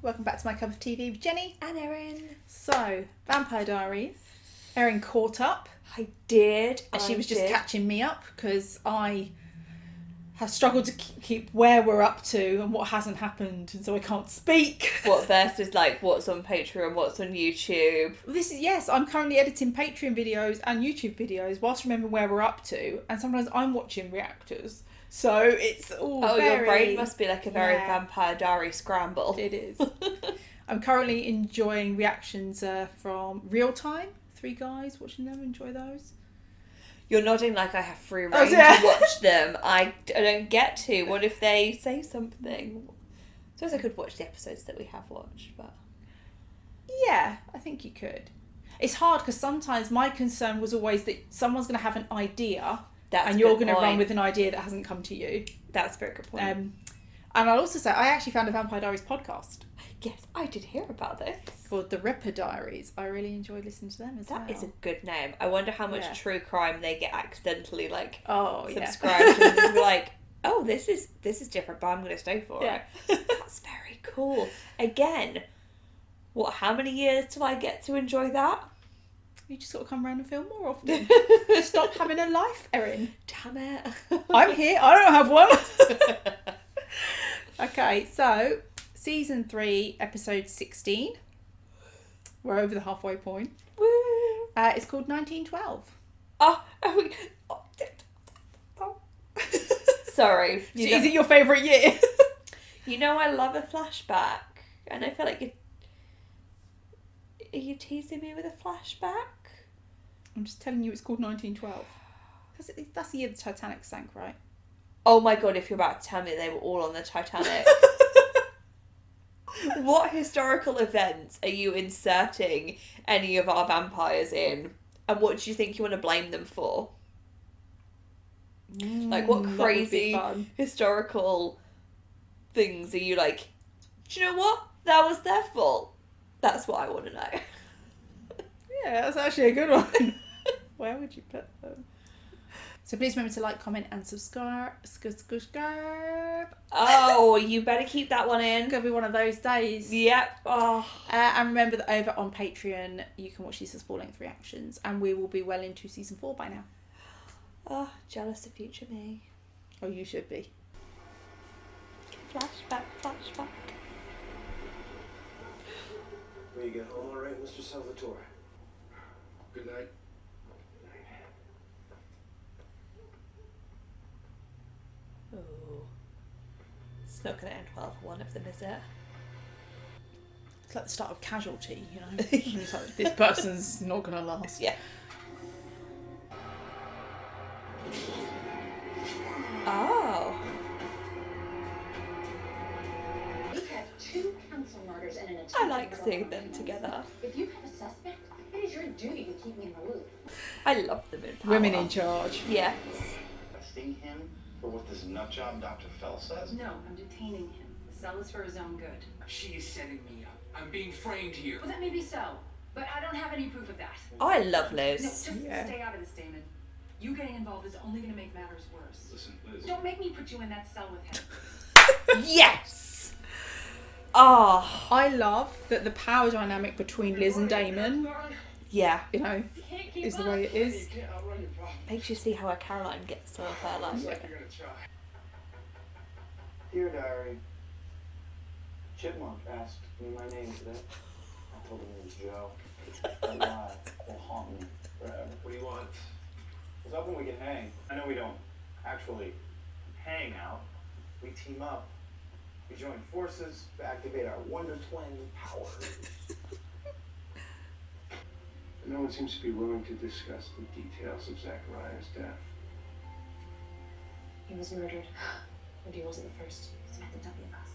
welcome back to my cup of TV with Jenny and Erin. So, Vampire Diaries. Erin caught up. I did. And she was just catching me up because I have struggled to keep where we're up to and what hasn't happened, and so I can't speak. What versus like what's on Patreon, what's on YouTube. Yes, I'm currently editing Patreon videos and YouTube videos whilst remembering where we're up to, and sometimes I'm watching reactors. So it's all your brain must be like a very Vampire Diary scramble. It is. I'm currently enjoying reactions from Real Time. 3 guys watching them, enjoy those. You're nodding like I have free reign to watch them. I don't get to. What if they say something? I suppose I could watch the episodes that we have watched, but... Yeah, I think you could. It's hard because sometimes my concern was always that someone's going to have an idea and you're going to run with an idea that hasn't come to you. That's a very good point. And I'll also say, I actually found a Vampire Diaries podcast. Yes, I did hear about this. Called The Ripper Diaries. I really enjoyed listening to them as well. That is a good name. I wonder how much true crime they get accidentally subscribed to and be like, oh, this is different, but I'm going to stay for it. That's very cool. Again, how many years till I get to enjoy that? You just got to come around and film more often. Stop having a life, Erin. Damn it. I'm here. I don't have one. Okay, so season 3, episode 16. We're over the halfway point. Woo! It's called 1912. Sorry. Is it your favourite year? You know I love a flashback. And I feel like are you teasing me with a flashback? I'm just telling you it's called 1912. That's the year the Titanic sank, right? Oh my god, if you're about to tell me they were all on the Titanic. What historical events are you inserting any of our vampires in? And what do you think you want to blame them for? Like, what crazy historical things are you like, do you know what? That was their fault. That's what I want to know. Yeah, that's actually a good one. Where would you put them? So please remember to like, comment and subscribe. Oh, you better keep that one in. It's going to be one of those days. Yep. Oh. And remember that over on Patreon, you can watch these as full-length reactions. And we will be well into season 4 by now. Oh, jealous of future me. Oh, you should be. Flashback. Will you get home all right, Mr. Salvatore? Good night. Oh. It's not going to end well for one of them, is it? It's like the start of Casualty, you know? It's like, this person's not going to last. Yeah. Oh. We've had 2 council murders and an attempt. I like seeing them together. If you have a suspect, it is your duty to keep me in the loop. I love them in power. Women in charge. Yes. Arresting him for what this nutjob Dr. Fell says? No, I'm detaining him. The cell is for his own good. She is setting me up. I'm being framed here. Well, that may be so, but I don't have any proof of that. I love No, Liz. just stay out of this, Damon. You getting involved is only going to make matters worse. Listen, Liz. Don't make me put you in that cell with him. Yes! Oh. I love that the power dynamic between Liz and Damon, Yeah. you know, is the way it is. Makes you see how a Caroline gets some of her life. Yeah. Dear Diary, Chipmunk asked me my name today. I told him it was Joe. That lie will haunt me forever. What do you want? I was hoping we could hang. I know we don't actually hang out. We team up. We join forces to activate our Wonder Twin powers. No one seems to be willing to discuss the details of Zachariah's death. He was murdered. And he wasn't the first. It's at the W bus.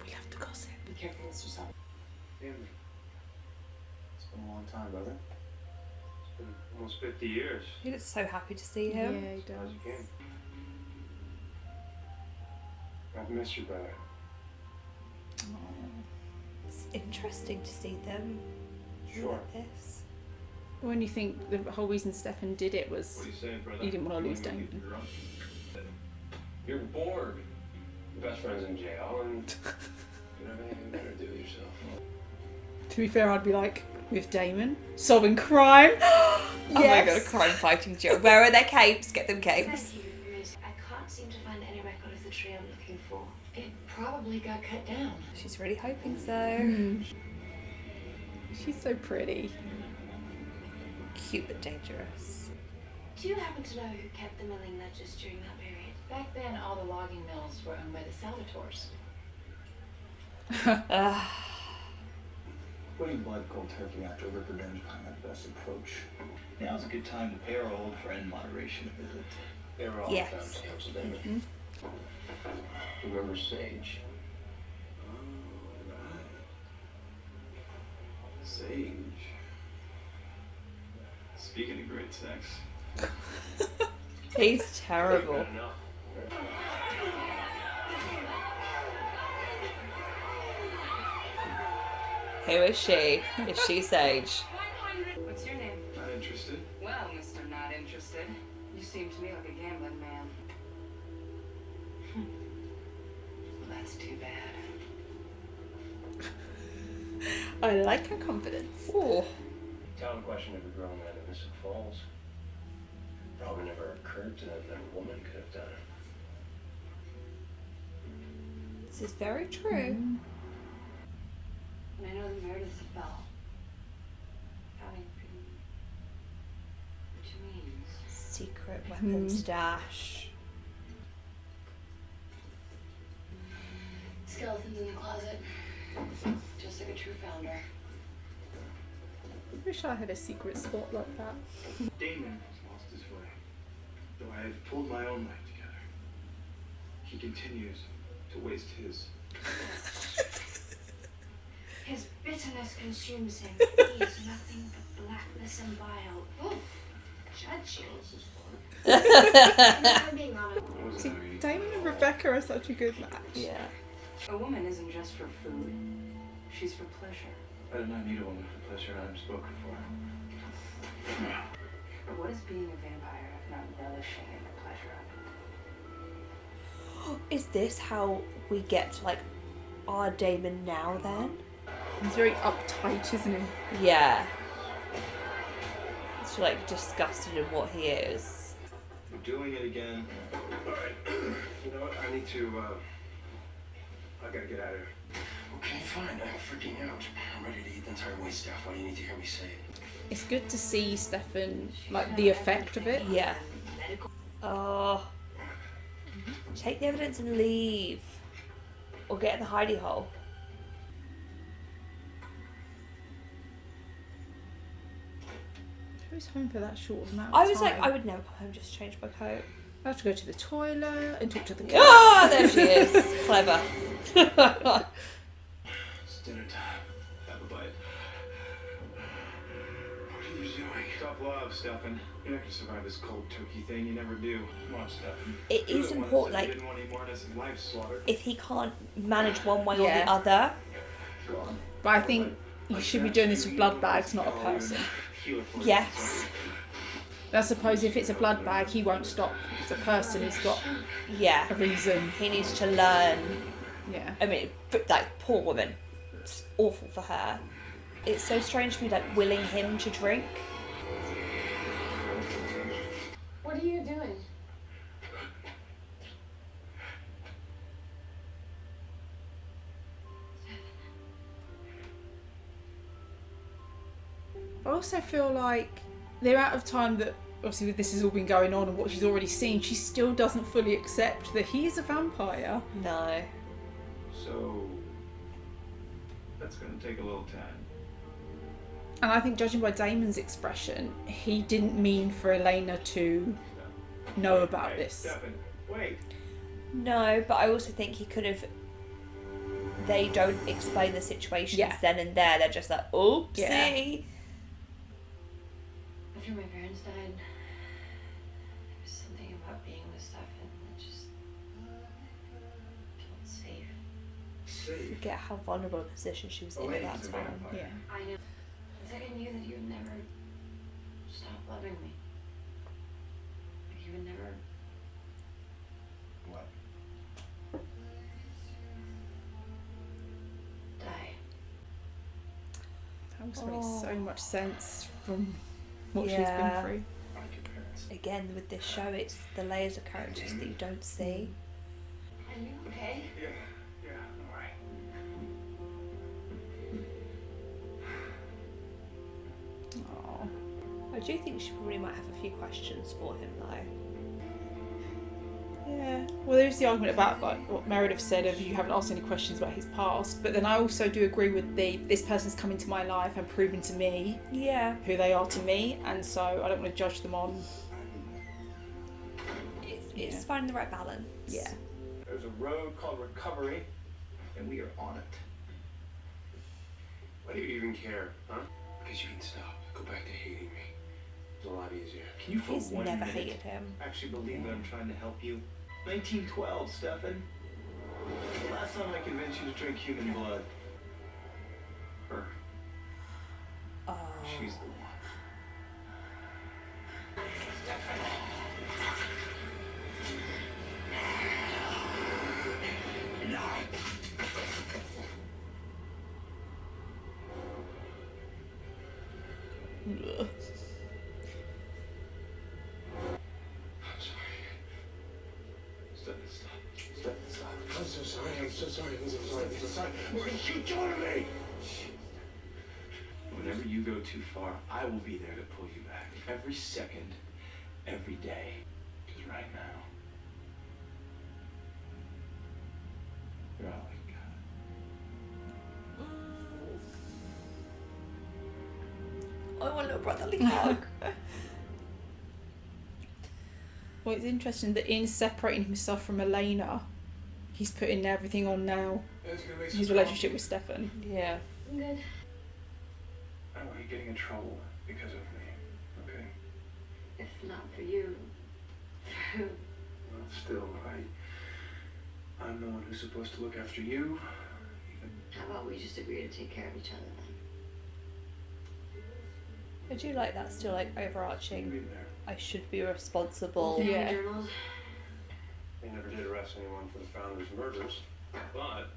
We love to gossip. Be careful, Mr. Salt. Damn. It's been a long time, brother. It's been almost 50 years. He looks so happy to see Yeah, him. he does. As you came. I've missed you, brother. It's interesting to see them Sure. like this. When you think the whole reason Stefan did it was What are you saying, brother? he didn't want to lose You wanna Damon. get drunk? You're bored. Your best friend's in jail, and You don't have anything better to do with yourself. To be fair, I'd be like, with Damon, solving crime. Oh my god, a crime fighting joke. Where are their capes? Get them capes. Thank you. I can't seem to find any record of the tree I'm looking for. It probably got cut down. She's really hoping so. She's so pretty. Cute but dangerous. Do you happen to know who kept the milling ledges during that period? Back then, all the logging mills were owned by the Salvatores. Putting blood cold turkey after revenge kind of the best approach. Now's a good time to pay our old friend moderation a visit. They were all Yes. found counsel, David. Remember Sage? Oh, right. Sage. Speaking of great sex. He's terrible. Who is she? Is she Sage? What's your name? Not interested. Well, Mr. Not Interested, you seem to me like a gambling man. Well, that's too bad. I like her confidence. Ooh. Town question every girl man in Mystic Falls. Probably never occurred to them that a woman could have done it. This is very true. And I know that Meredith fell. Having which means Secret weapon stash. Skeletons in the closet. Just like a true founder. I wish I had a secret spot like that. Damon has lost his way. Though I have pulled my own life together, he continues to waste his. His bitterness consumes him. He is nothing but blackness and bile. Oof. Judge you. I'm being honest. See, Damon and Rebecca are such a good match. Yeah. a woman isn't just for food. She's for pleasure. I do not need a woman for pleasure. I am spoken for. But what is being a vampire if not relishing in the pleasure of it? Is this how we get to, like, our Damon now, then? He's very uptight, isn't he? Yeah. He's, like, disgusted in what he is. We're doing it again. Alright. You know what? I need to, I gotta get out of here. Okay, fine. I'm freaking out. I'm ready to eat the entire waitstaff. Why do you need to hear me say it? It's good to see Stefan, like, the effect of it. Yeah. Oh. Take the evidence and leave. Or get in the hidey hole. Who's home for that short amount of I was time? like, I would never come home just to change my coat. I have to go to the toilet and talk to the cat. Ah, there she is. Clever. It's dinner time. Have a bite. What are you doing? Tough love, Stefan. You're not gonna survive this cold turkey thing. You never do. Come on, Stefan. It is important, like, didn't want any more innocent life slaughtered. if he can't manage one way or Yeah. the other. Go on. But I think you should be doing this with blood bags, not a person. Yes. I suppose if it's a blood bag, he won't stop. If it's a person, he's got Yeah. a reason. He needs to learn. Yeah. I mean, like, poor woman. It's awful for her. It's so strange to be, like, willing him to drink. What are you doing? I also feel like the amount of time that, obviously, this has all been going on and what she's already seen, she still doesn't fully accept that he is a vampire. No. So that's gonna take a little time. And I think, judging by Damon's expression, he didn't mean for Elena to know about Hey, this. Stefan, wait. No, but I also think he could have... They don't explain the situations Yeah. then and there. They're just like, oopsie. Yeah. After my parents died, there was something about being with Stefan that just felt safe. Safe. Forget how vulnerable a position she was in at that time. Yeah. I know. It's like I knew that you would never stop loving me. Like you would never. What? also makes so much sense from what she's been through. Again, with this show, it's the layers of characters that you don't see. Are you okay? Yeah, I'm alright. Oh. I do think she probably might have a few questions for him, though. Yeah. Well, there's the argument about like what Meredith said of you haven't asked any questions about his past, but then I also do agree with this person's come into my life and proven to me who they are to me, and so I don't want to judge them on. It's finding the right balance. Yeah. There's a road called recovery, and we are on it. Why do you even care, huh? Because you can stop. Go back to hating me. It's a lot easier. Can you for He's one never minute hated him. actually believe that I'm trying to help you? 1912, Stefan. The last time I convinced you to drink human blood. Her. Oh. She's the one. Ugh. Stop. I'm so sorry. I'm so sorry. What are you doing to me? Whenever you go too far, I will be there to pull you back. Every second, every day. Because right now, you're all I got. I want a brotherly hug. Well, it's interesting that in separating himself from Elena, he's putting everything on now. His relationship with Stefan. Yeah. I'm good. I don't want you getting in trouble because of me, okay? If not for you, for who? Well, still, I'm the one who's supposed to look after you. How about we just agree to take care of each other then? I do like that still, like, overarching. Been there. I should be responsible. Family Yeah. journals? They never did arrest anyone for the founder's murders, but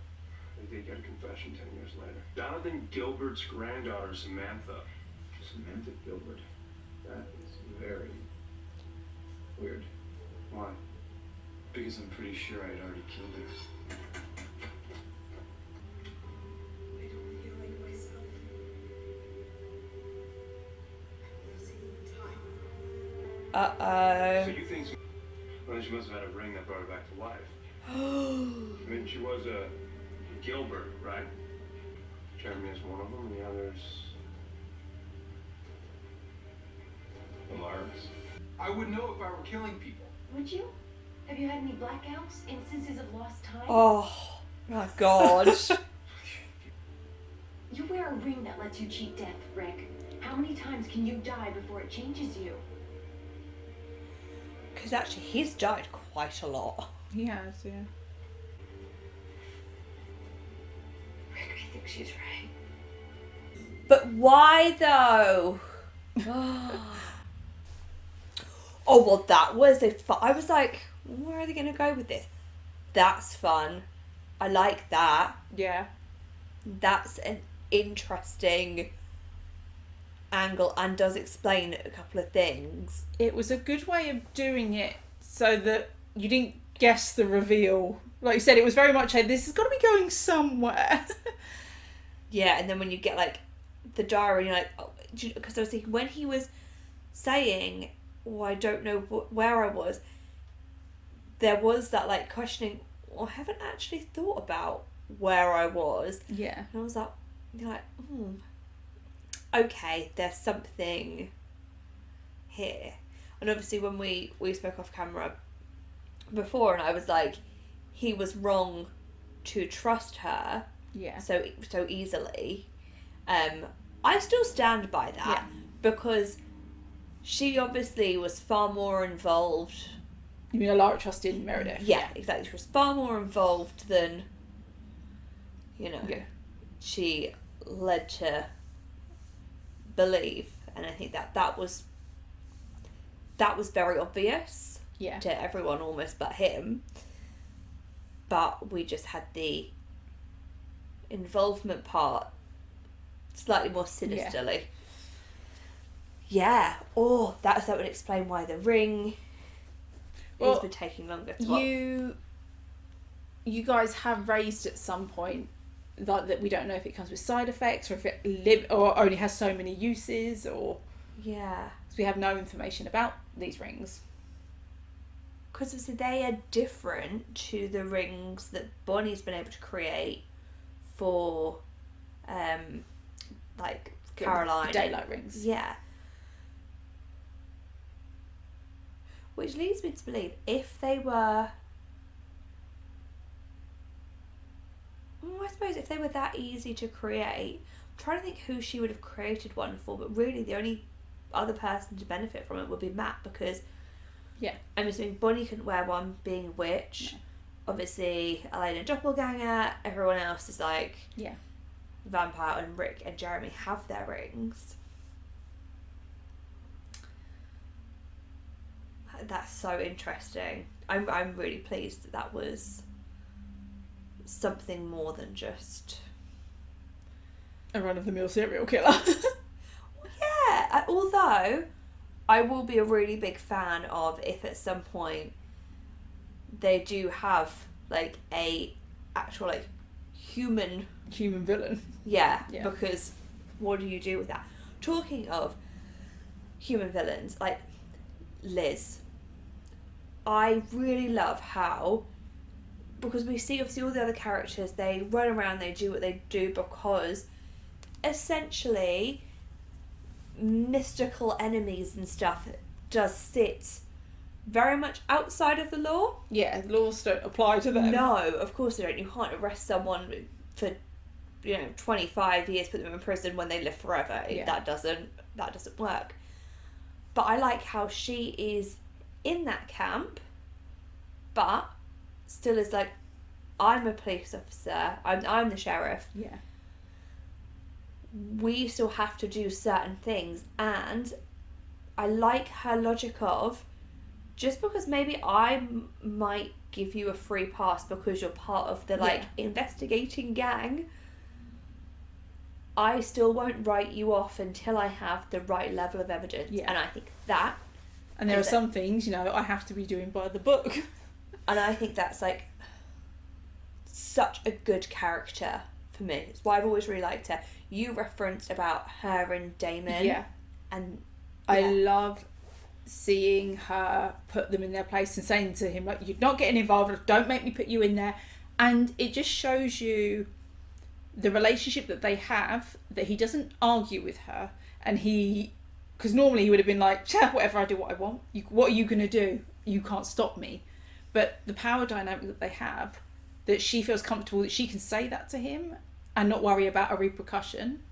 they did get a confession 10 years later. Jonathan Gilbert's granddaughter, Samantha. Samantha Gilbert. That is very weird. Why? Because I'm pretty sure I'd already killed her. I don't feel like myself. I'm losing time. So you think... Well, she must have had a ring that brought her back to life. I mean, she was a Gilbert, right? Jeremy is one of them, and the other's... Mars. I would know if I were killing people. Would you? Have you had any blackouts? Instances of lost time? Oh my god. You wear a ring that lets you cheat death, Rick. How many times can you die before it changes you? Because actually, he's died quite a lot. He has, yeah. Rick, I think she's right. But why though? Oh, well, that was I was like, where are they going to go with this? That's fun. I like that. Yeah. That's an interesting angle and does explain a couple of things. It was a good way of doing it so that you didn't guess the reveal. Like you said, it was very much this has got to be going somewhere. Yeah, and then when you get like the diary, you're like, oh, because I was thinking when he was saying, oh, I don't know where I was, there was that like questioning, well, I haven't actually thought about where I was. Yeah. And I was like, you're like, okay, there's something here. And obviously when we spoke off camera before, and I was like, he was wrong to trust her so easily. I still stand by that because she obviously was far more involved. You mean Alara trusted Meredith? Yeah, exactly. She was far more involved than, she led to believe. And I think that was very obvious to everyone almost but him. But we just had the involvement part slightly more sinisterly. Yeah. Or that would explain why the ring has been taking longer to You guys have raised at some point that we don't know if it comes with side effects or if it or only has so many uses, or because we have no information about these rings. Because they are different to the rings that Bonnie's been able to create for, like Caroline. The daylight rings. Yeah. Which leads me to believe if they were... I suppose if they were that easy to create, I'm trying to think who she would have created one for, but really the only other person to benefit from it would be Matt, because I'm assuming Bonnie couldn't wear one, being a witch. No. Obviously, Elena doppelganger, everyone else is like vampire, and Rick and Jeremy have their rings. That's so interesting. I'm really pleased that was something more than just a run-of-the-mill serial killer. Yeah, although I will be a really big fan of if at some point they do have like a actual like human villain. Yeah, because what do you do with that? Talking of human villains, like Liz, I really love how, because we see obviously all the other characters, they run around, they do what they do because essentially mystical enemies and stuff does sit very much outside of the law. Yeah, the laws don't apply to them. No, of course they don't. You can't arrest someone for 25 years, put them in prison when they live forever. Yeah. That doesn't work. But I like how she is in that camp, but still is like, I'm a police officer, I'm the sheriff. Yeah. We still have to do certain things, and I like her logic of, just because maybe I might give you a free pass because you're part of the investigating gang, I still won't write you off until I have the right level of evidence. Yeah. And I think that... And there are some things, I have to be doing by the book. And I think that's like such a good character for me. It's why I've always really liked her. You referenced about her and Damon. Yeah. And I love seeing her put them in their place and saying to him, like, you're not getting involved, don't make me put you in there. And it just shows you the relationship that they have, that he doesn't argue with her, and because normally he would have been like, whatever, I do what I want. What are you going to do? You can't stop me. But the power dynamic that they have, that she feels comfortable that she can say that to him and not worry about a repercussion,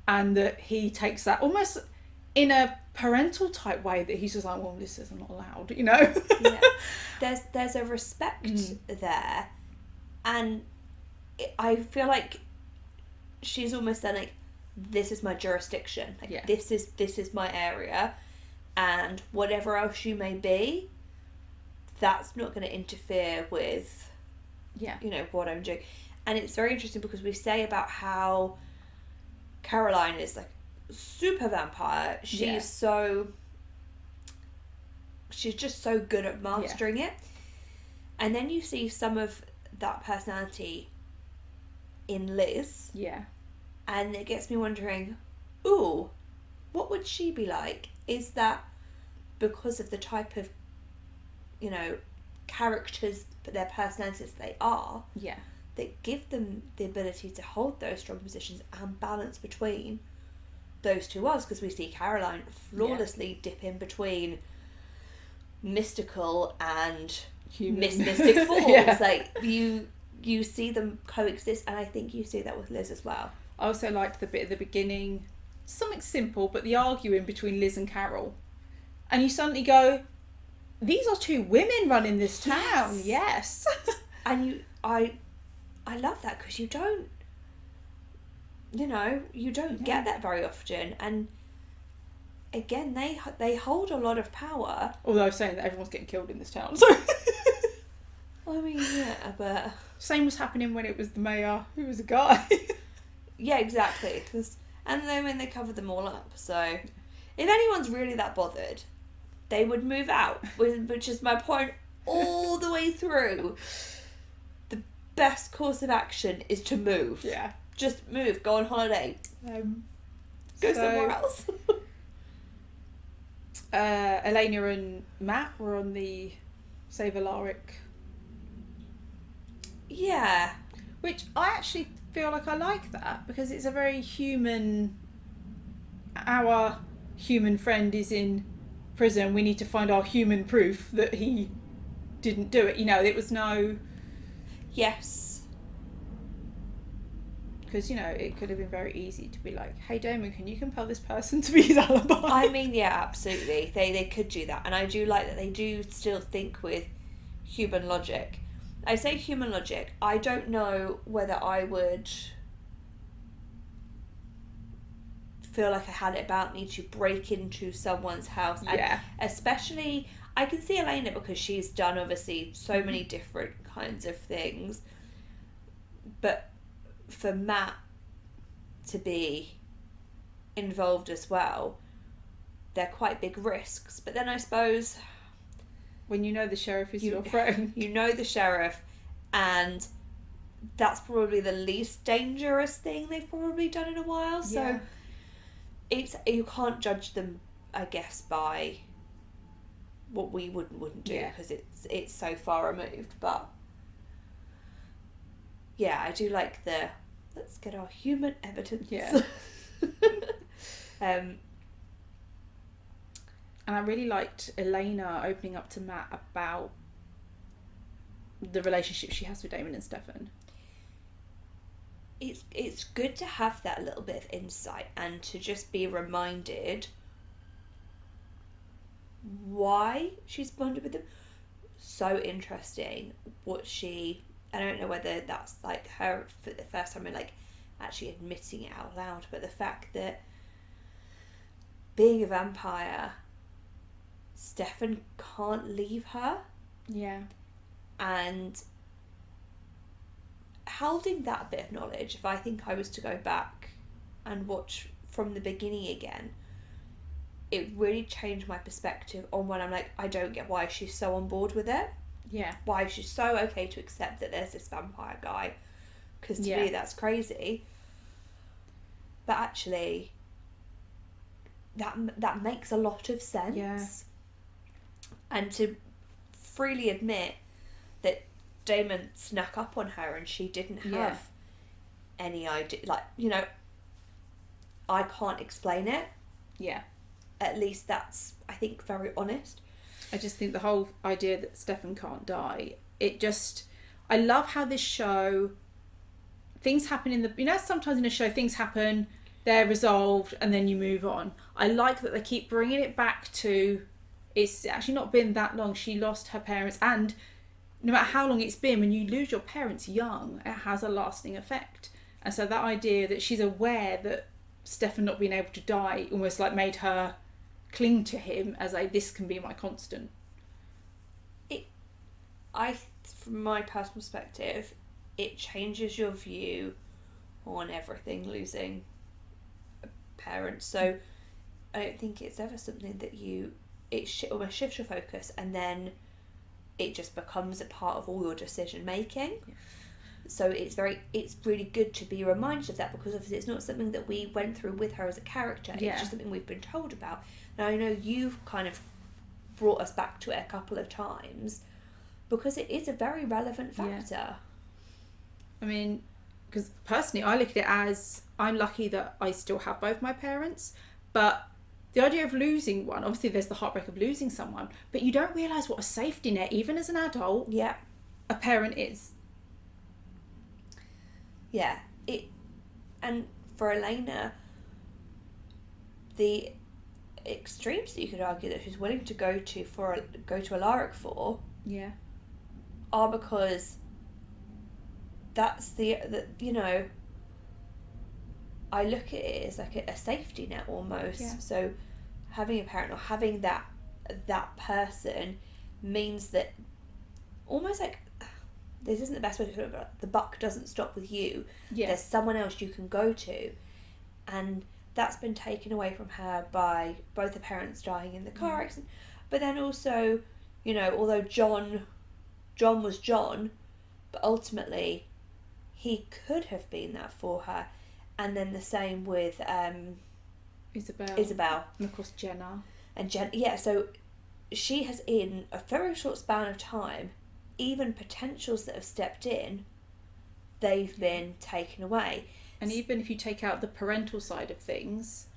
and that he takes that almost in a parental type way, that he's just like, well, this is not allowed, Yeah. There's a respect there, and I feel like she's almost then like, this is my jurisdiction, like, this is my area, and whatever else you may be, that's not going to interfere with what I'm doing. And it's very interesting because we say about how Caroline is like super vampire. She's just so good at mastering it. And then you see some of that personality in Liz. Yeah. And it gets me wondering, ooh, what would she be like? Is that because of the type of, characters, their personalities they are, that give them the ability to hold those strong positions and balance between those two worlds? Because we see Caroline flawlessly dip in between mystical and mystic forms. Like, you see them coexist, and I think you see that with Liz as well. I also liked the bit at the beginning, something simple, but the arguing between Liz and Carol. And you suddenly go, these are two women running this town. Yes. And I love that, because you don't get that very often. And again, they hold a lot of power. Although saying that everyone's getting killed in this town. So. Well, I mean, yeah, but... Same was happening when it was the mayor, who was a guy. Yeah, exactly. And then they covered them all up. So, if anyone's really that bothered, they would move out, which is my point all the way through. The best course of action is to move. Yeah. Just move. Go on holiday. Go somewhere else. Elena and Matt were on the Save Alaric. Yeah. Which I actually feel like I like that, because it's a very human... Our human friend is in prison. We need to find our human proof that he didn't do it. You know, it was no... Yes. Because, you know, it could have been very easy to be like, hey, Damon, can you compel this person to be his alibi? I mean, yeah, absolutely. They could do that. And I do like that they do still think with human logic. I say human logic. I don't know whether I would feel like I had it about me to break into someone's house. Yeah. And especially, I can see Elena because she's done, obviously, so many different kinds of things. But for Matt to be involved as well, they're quite big risks. But then I suppose... When you know the sheriff is your friend. You know the sheriff, and that's probably the least dangerous thing they've probably done in a while. So you can't judge them, I guess, by what we wouldn't do, because it's so far removed. But yeah, I do like the let's get our human evidence. Yeah. And I really liked Elena opening up to Matt about the relationship she has with Damon and Stefan. It's good to have that little bit of insight and to just be reminded why she's bonded with them. So interesting what she... I don't know whether that's like her for the first time and like actually admitting it out loud, but the fact that being a vampire... Stefan can't leave her. Yeah. And holding that bit of knowledge, if I think I was to go back and watch from the beginning again, it really changed my perspective on when I'm like, I don't get why she's so on board with it. Yeah. Why she's so okay to accept that there's this vampire guy. Because to me, that's crazy. But actually, that makes a lot of sense. Yeah. And to freely admit that Damon snuck up on her and she didn't have any idea. Like, you know, I can't explain it. Yeah. At least that's, I think, very honest. I just think the whole idea that Stefan can't die, it just... I love how this show... Things happen in the... You know, sometimes in a show things happen, they're resolved, and then you move on. I like that they keep bringing it back to... It's actually not been that long. She lost her parents, and no matter how long it's been, when you lose your parents young, it has a lasting effect. And so that idea that she's aware that Stefan not being able to die almost like made her cling to him as this can be my constant. From my personal perspective, it changes your view on everything, losing a parent. So I don't think it's ever something that it almost shifts your focus, and then it just becomes a part of all your decision making. Yeah. So it's really good to be reminded of that, because obviously it's not something that we went through with her as a character. Yeah. It's just something we've been told about. Now I know you've kind of brought us back to it a couple of times because it is a very relevant factor. Yeah. I mean, because personally I look at it as I'm lucky that I still have both my parents, but the idea of losing one, obviously there's the heartbreak of losing someone, but you don't realise what a safety net, even as an adult, a parent is. Yeah. And for Elena, the extremes that you could argue that she's willing to go to Alaric for are because that's the you know, I look at it as like a safety net almost. Yeah. So having a parent or having that person means that almost like this isn't the best way to put it, but the buck doesn't stop with you. Yeah. There's someone else you can go to. And that's been taken away from her by both the parents dying in the car accident. But then also, you know, although John was John, but ultimately he could have been that for her. And then the same with Isabel. And of course Jenna. And so she has, in a very short span of time, even potentials that have stepped in, they've been taken away. And even if you take out the parental side of things,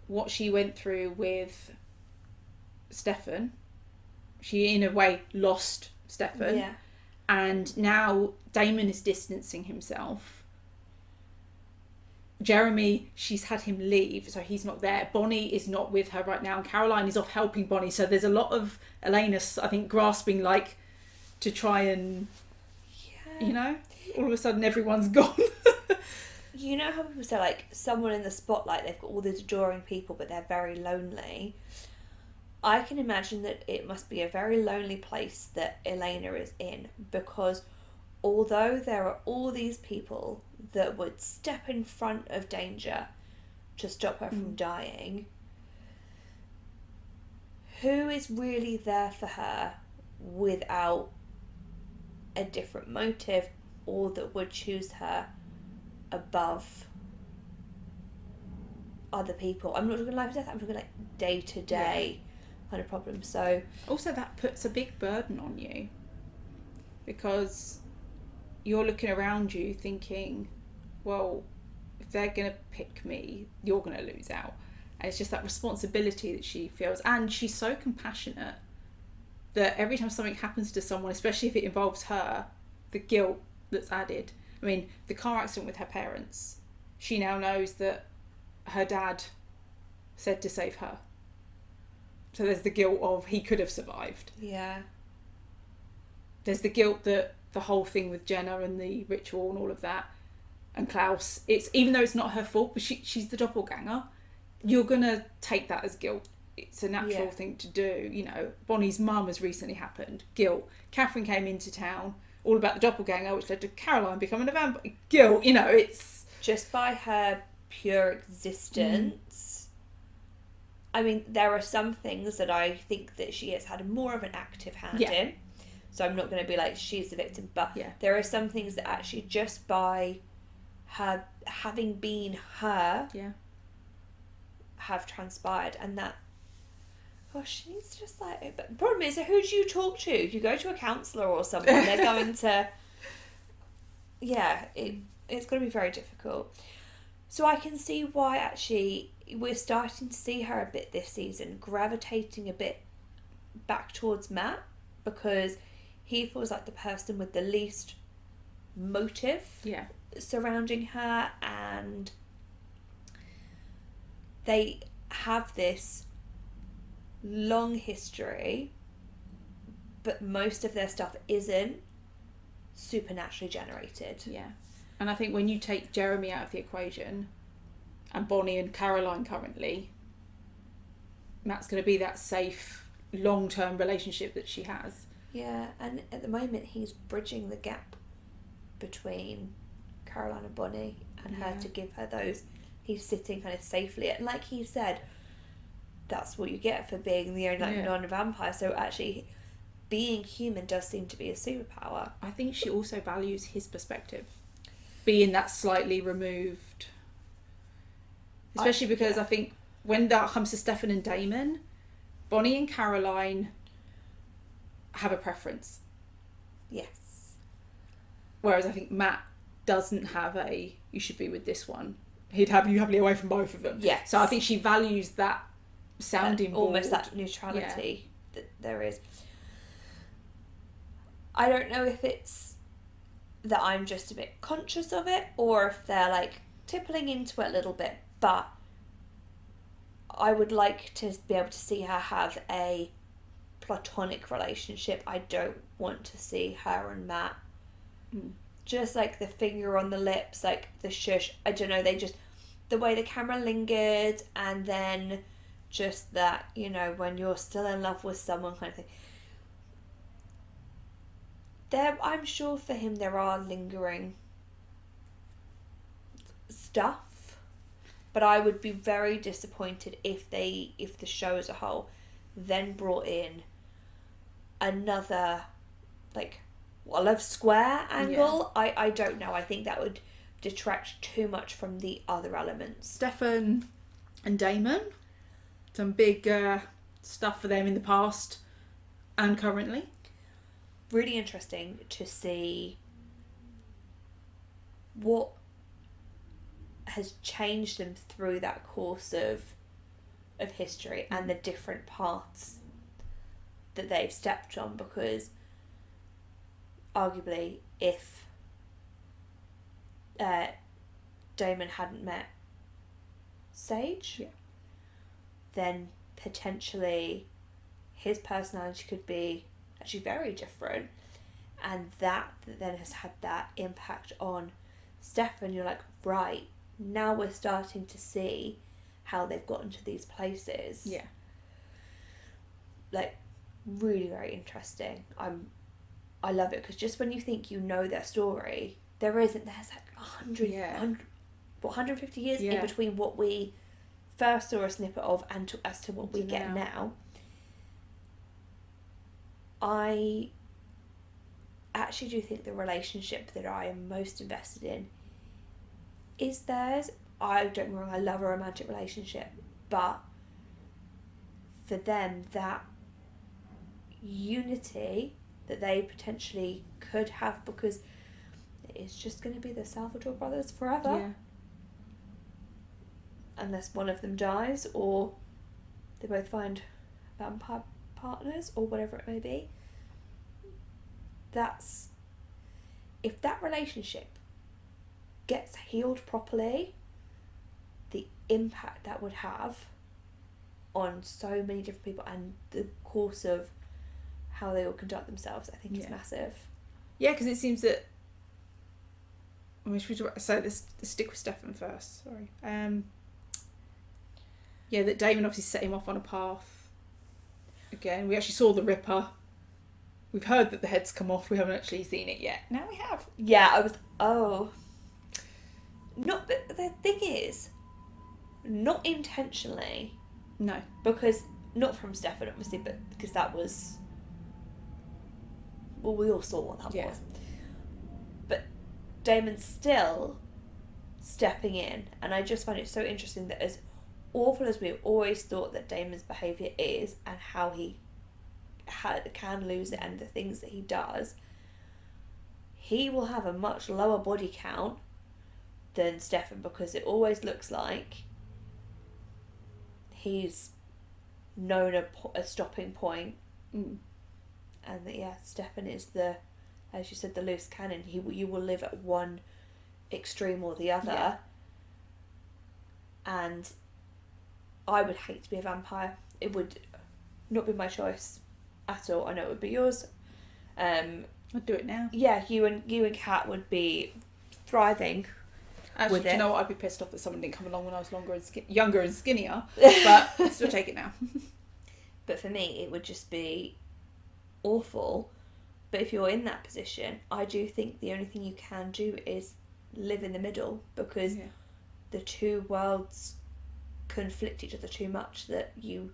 what she went through with Stefan, she in a way lost Stefan. Yeah. And now Damon is distancing himself. Jeremy, she's had him leave, so he's not there. Bonnie is not with her right now, and Caroline is off helping Bonnie. So there's a lot of Elena, I think, grasping like to try and, you know, all of a sudden everyone's gone. You know how people say, like, someone in the spotlight, they've got all these adoring people, but they're very lonely. I can imagine that it must be a very lonely place that Elena is in, because although there are all these people that would step in front of danger to stop her from dying, who is really there for her without a different motive, or that would choose her above other people? I'm not talking life or death, I'm talking like day to day kind of problems. So also that puts a big burden on you, because you're looking around you thinking, well, if they're going to pick me, you're going to lose out. And it's just that responsibility that she feels. And she's so compassionate that every time something happens to someone, especially if it involves her, the guilt that's added. I mean, the car accident with her parents, she now knows that her dad said to save her. So there's the guilt of he could have survived. yeah. There's the guilt that the whole thing with Jenna and the ritual and all of that, and Klaus, it's, even though it's not her fault, but she's the doppelganger, you're gonna take that as guilt. It's a natural thing to do. You know, Bonnie's mum has recently happened, guilt. Catherine came into town, all about the doppelganger, which led to Caroline becoming a vampire, guilt. You know, it's just by her pure existence. I mean, there are some things that I think that she has had more of an active hand in. So I'm not going to be like she's the victim, but there are some things that actually just by her having been her have transpired, and that, gosh, she needs to just like, but the problem is, so who do you talk to? If you go to a counsellor or something, they're going to, it's going to be very difficult. So I can see why actually we're starting to see her a bit this season, gravitating a bit back towards Matt, because he feels like the person with the least motive surrounding her, and they have this long history, but most of their stuff isn't supernaturally generated. Yeah. And I think when you take Jeremy out of the equation, and Bonnie and Caroline currently, Matt's going to be that safe, long-term relationship that she has. Yeah, and at the moment he's bridging the gap between Caroline and Bonnie and her to give her those. He's sitting kind of safely, and like he said, that's what you get for being the only non-vampire. So actually, being human does seem to be a superpower. I think she also values his perspective, being that slightly removed. Especially because I think when that comes to Stefan and Damon, Bonnie and Caroline have a preference. Yes. Whereas I think Matt doesn't have a, you should be with this one. He'd have you happily away from both of them. Yes. So I think she values that sounding board. Almost that neutrality that there is. I don't know if it's that I'm just a bit conscious of it, or if they're like tippling into it a little bit, but I would like to be able to see her have a platonic relationship. I don't want to see her and Matt just like the finger on the lips, like the shush. I don't know, they just, the way the camera lingered, and then just that, you know, when you're still in love with someone kind of thing. I'm sure for him there are lingering stuff, but I would be very disappointed if the show as a whole then brought in another, like, a love square angle. Yeah. I don't know. I think that would detract too much from the other elements. Stefan and Damon, some big stuff for them in the past and currently. Really interesting to see what has changed them through that course of history and the different paths that they've stepped on, because arguably if Damon hadn't met Sage, then potentially his personality could be actually very different, and that then has had that impact on Stefan. You're like, right, now we're starting to see how they've gotten to these places. Yeah. Like, really very interesting. I love it, because just when you think you know their story, there's like 150 years in between what we first saw a snippet of and as to what we get now. I actually do think the relationship that I am most invested in is theirs. I don't get me wrong, I love a romantic relationship, but for them, that unity that they potentially could have, because it's just going to be the Salvatore brothers forever. Yeah. Unless one of them dies, or they both find vampire partners, or whatever it may be. If that relationship gets healed properly, the impact that would have on so many different people and the course of how they all conduct themselves, I think is massive. Yeah, because it seems that, let's stick with Stefan first, sorry. That Damon obviously set him off on a path. Again, we actually saw the Ripper. We've heard that the head's come off. We haven't actually seen it yet. Now we have. Yeah, but the thing is, not intentionally. No. Because, not from Stefan, obviously, but because that was... Well, we all saw what that was. But Damon's still stepping in, and I just find it so interesting that as awful as we've always thought that Damon's behaviour is, and how he can lose it and the things that he does, he will have a much lower body count than Stefan, because it always looks like he's known a stopping point. And that, Stefan is the, as you said, the loose cannon. You will live at one extreme or the other. Yeah. And I would hate to be a vampire. It would not be my choice at all. I know it would be yours. I'd do it now. Yeah, you and Kat would be thriving. Actually, do you know what? I'd be pissed off that someone didn't come along when I was younger and skinnier. But I'd still take it now. But for me, it would just be awful. But if you're in that position, I do think the only thing you can do is live in the middle, because the two worlds conflict each other too much, that you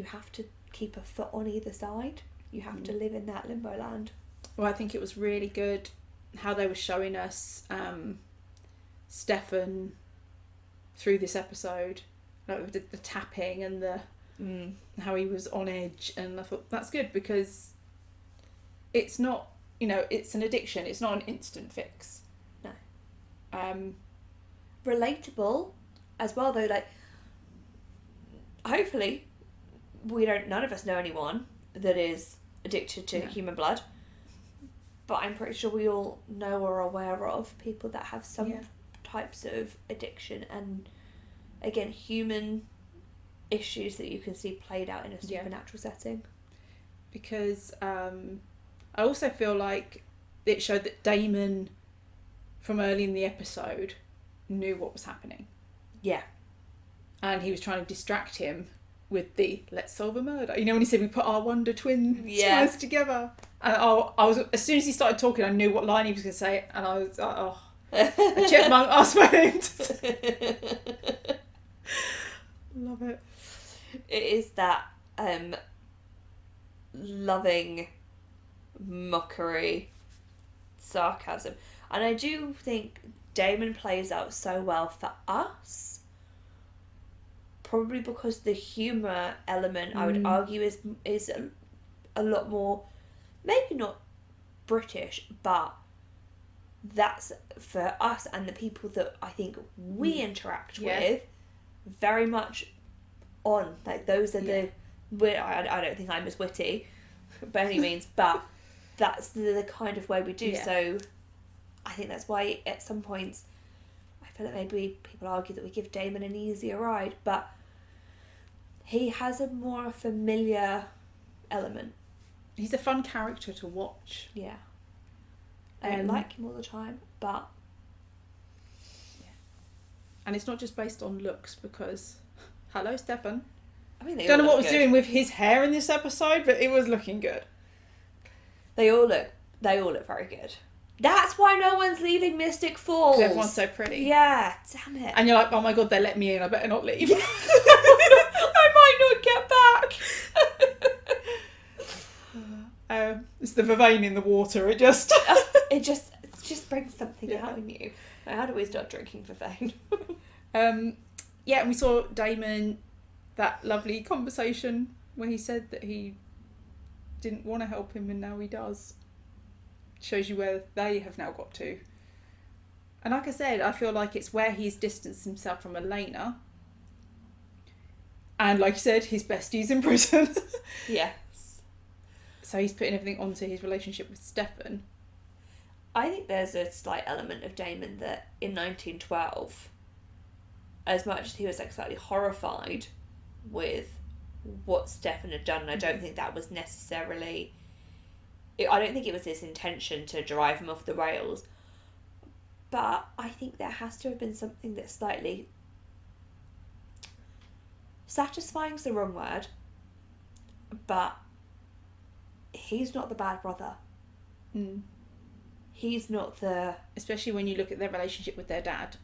have to keep a foot on either side. You have to live in that limbo land. Well, I think it was really good how they were showing us Stefan through this episode, like the tapping and the how he was on edge, and I thought that's good, because it's not, it's an addiction, it's not an instant fix. No. Relatable as well, though. Like, hopefully none of us know anyone that is addicted to human blood, but I'm pretty sure we all know or are aware of people that have some types of addiction, and again, human issues that you can see played out in a supernatural setting. Because I also feel like it showed that Damon, from early in the episode, knew what was happening. Yeah. And he was trying to distract him with the let's solve a murder. When he said we put our Wonder Twin together. And I was, as soon as he started talking, I knew what line he was going to say, and I was like, oh, a chipmunk asked my Love it. It is that loving mockery, sarcasm, and I do think Damon plays out so well for us. Probably because the humour element, I would argue, is a lot more, maybe not British, but that's for us and the people that I think we interact with, very much on. Like, those are the... I don't think I'm as witty by any means, but that's the kind of way we do. So I think that's why at some points I feel like maybe people argue that we give Damon an easier ride, but he has a more familiar element. He's a fun character to watch. Yeah. I don't like him all the time, but... Yeah. And it's not just based on looks, because... Hello, Stefan. I mean, they don't know all what was good. doing with his hair in this episode, but it was looking good. They all look very good. That's why no one's leaving Mystic Falls. Because everyone's so pretty. Yeah, damn it. And you're like, oh my god, they let me in, I better not leave. I might not get back. It's the vervain in the water, it just... it just brings something out in you. Like, how do we start drinking vervain? And we saw Damon, that lovely conversation where he said that he didn't want to help him and now he does. Shows you where they have now got to. And like I said, I feel like it's where he's distanced himself from Elena. And like you said, his bestie's in prison. Yes. So he's putting everything onto his relationship with Stefan. I think there's a slight element of Damon that in 1912, as much as he was like slightly horrified with what Stefan had done, I don't think that was necessarily... I don't think it was his intention to drive him off the rails. But I think there has to have been something that's slightly... satisfying's the wrong word. But he's not the bad brother. He's not the... Especially when you look at their relationship with their dad.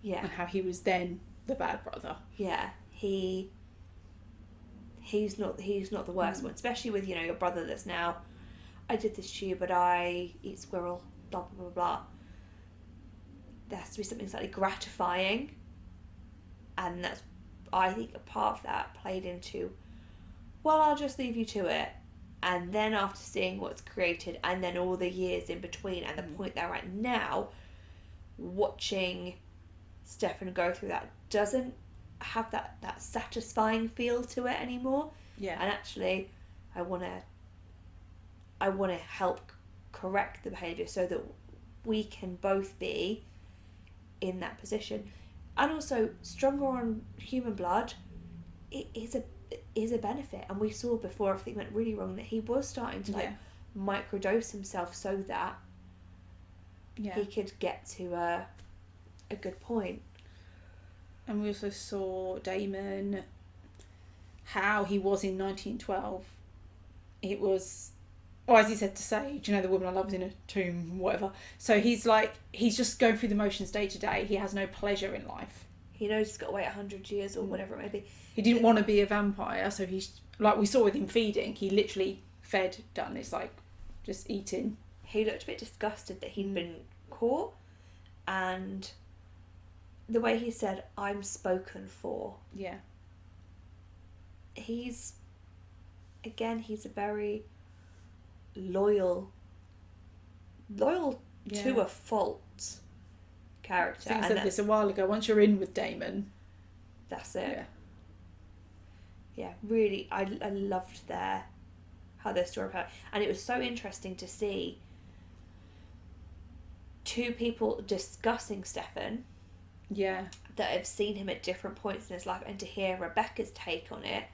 Yeah. And how he was then the bad brother. Yeah. He's not the worst one. Especially with, your brother that's now... I did this to you, but I eat squirrel, blah, blah, blah, blah. There has to be something slightly gratifying. And that's, I think, a part of that played into, well, I'll just leave you to it. And then after seeing what's created, and then all the years in between, and the point they're at now, watching Stefan go through that doesn't have that satisfying feel to it anymore. Yeah. And actually, I want to help correct the behaviour so that we can both be in that position. And also, stronger on human blood, it is a benefit. And we saw before everything went really wrong that he was starting to microdose himself so that he could get to a good point. And we also saw Damon, how he was in 1912. It was... Or as he said to Sage, the woman I love is in a tomb, whatever. So he's just going through the motions day to day. He has no pleasure in life. He knows he's got to wait 100 years or whatever it may be. He didn't want to be a vampire, so he's, like we saw with him feeding, he literally fed, done. It's like, just eating. He looked a bit disgusted that he'd been caught, and the way he said, I'm spoken for. Yeah. He's a very... loyal to a fault character. I think I said this a while ago. Once you're in with Damon, that's it. Yeah, really, I loved how their story played, and it was so interesting to see two people discussing Stefan. Yeah, that have seen him at different points in his life, and to hear Rebecca's take on it.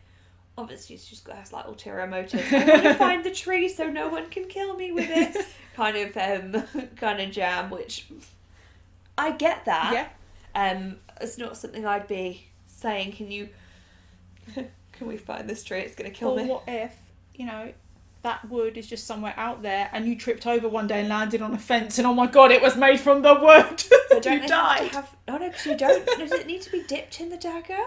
Obviously, she's got her ulterior motives. I want to find the tree so no one can kill me with it. kind of jam, which I get that. Yeah. It's not something I'd be saying. Can we find this tree? It's going to kill me. Or what if, that wood is just somewhere out there, and you tripped over one day and landed on a fence, and oh my god, it was made from the wood. But don't you died. Oh no, because you don't. Does it need to be dipped in the dagger?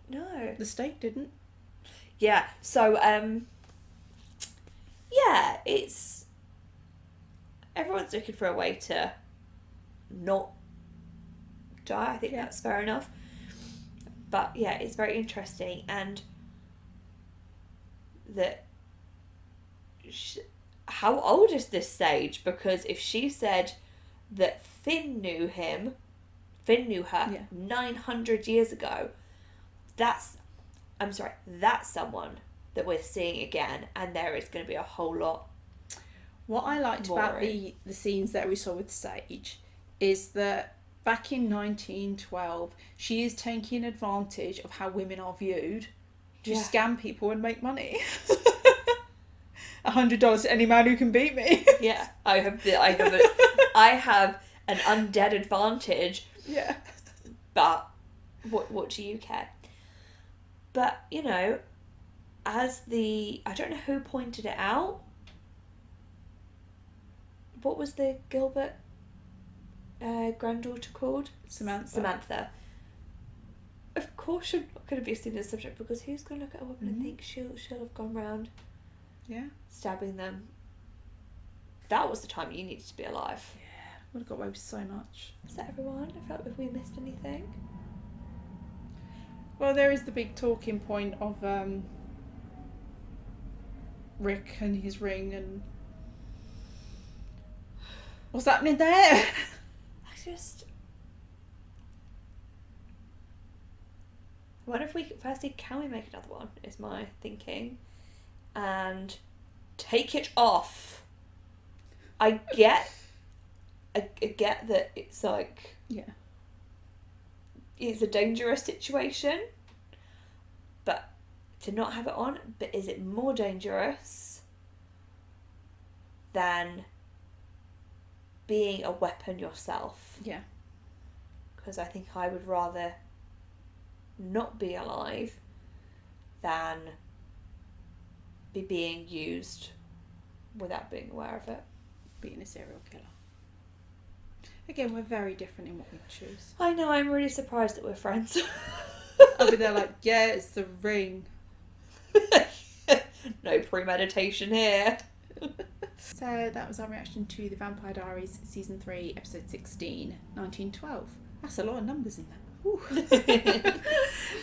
No. The stake didn't. Yeah. So yeah, it's everyone's looking for a way to not die. I think that's fair enough. But yeah, it's very interesting, and that how old is this sage? Because if she said that Finn knew her 900 years ago, that's someone that we're seeing again, and there is going to be a whole lot. What I liked about the scenes that we saw with Sage is that back in 1912, she is taking advantage of how women are viewed to scam people and make money. $100 to any man who can beat me. Yeah, I have an undead advantage. Yeah. But what do you care? But, you know, I don't know who pointed it out. What was the Gilbert granddaughter called? Samantha. Of course you're not going to be seen as a subject, because who's going to look at a woman and think she'll have gone round stabbing them? That was the time you needed to be alive. Yeah, would have got away with so much. Is that everyone? I felt if we missed anything. Well, there is the big talking point of Rick and his ring, and what's happening there? I wonder if can we make another one, is my thinking, and take it off. I get that it's like, it's a dangerous situation, but to not have it on, but is it more dangerous than being a weapon yourself? Yeah. Because I think I would rather not be alive than be being used without being aware of it. Being a serial killer. Again, we're very different in what we choose. I know, I'm really surprised that we're friends. I'll be there like, yeah, it's the ring. No premeditation here. So that was our reaction to The Vampire Diaries Season 3, Episode 16, 1912. That's a lot of numbers in there.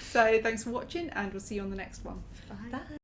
So thanks for watching, and we'll see you on the next one. Bye. Bye.